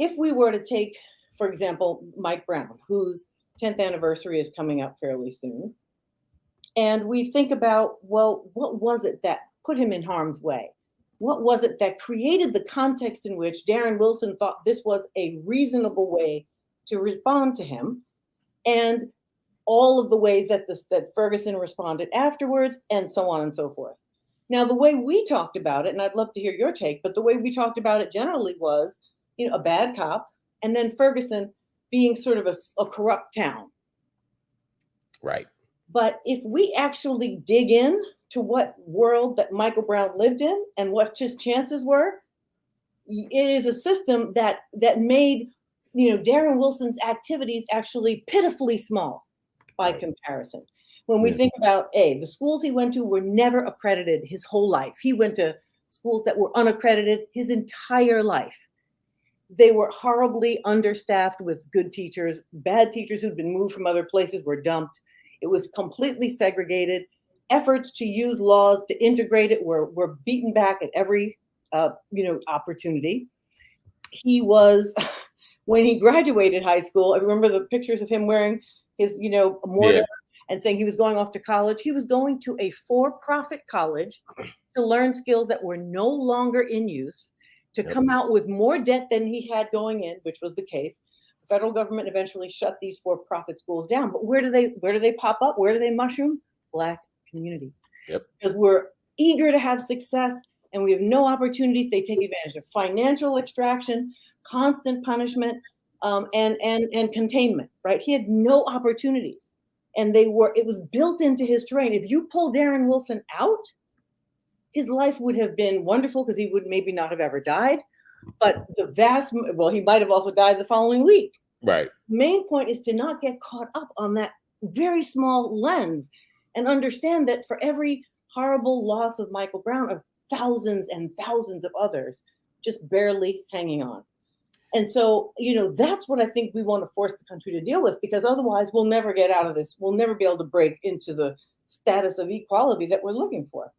if we were to take, for example, Mike Brown, whose 10th anniversary is coming up fairly soon, and we think about, well, what was it that put him in harm's way? What was it that created the context in which Darren Wilson thought this was a reasonable way to respond to him? And all of the ways that Ferguson responded afterwards, and so on and so forth. Now, the way we talked about it, and I'd love to hear your take, but the way we talked about it generally was, a bad cop, and then Ferguson being sort of a corrupt town. Right. But if we actually dig in to what world that Michael Brown lived in and what his chances were, it is a system that made, Darren Wilson's activities actually pitifully small by comparison. When we think about, the schools he went to were never accredited his whole life. He went to schools that were unaccredited his entire life. They were horribly understaffed with good teachers. Bad teachers who'd been moved from other places were dumped. It was completely segregated. Efforts to use laws to integrate it were beaten back at every opportunity. He was, when he graduated high school, I remember the pictures of him wearing his, mortar and saying he was going off to college. He was going to a for-profit college to learn skills that were no longer in use, to come out with more debt than he had going in, which was the case. The federal government eventually shut these for-profit schools down. But where do they pop up? Where do they mushroom? Black communities. Because we're eager to have success and we have no opportunities. They take advantage of financial extraction, constant punishment, and containment, right? He had no opportunities. And it was built into his terrain. If you pull Darren Wilson out, his life would have been wonderful because he would maybe not have ever died. But he might have also died the following week. Right. Main point is to not get caught up on that very small lens and understand that for every horrible loss of Michael Brown, are thousands and thousands of others just barely hanging on. And so, that's what I think we want to force the country to deal with, because otherwise we'll never get out of this. We'll never be able to break into the status of equality that we're looking for.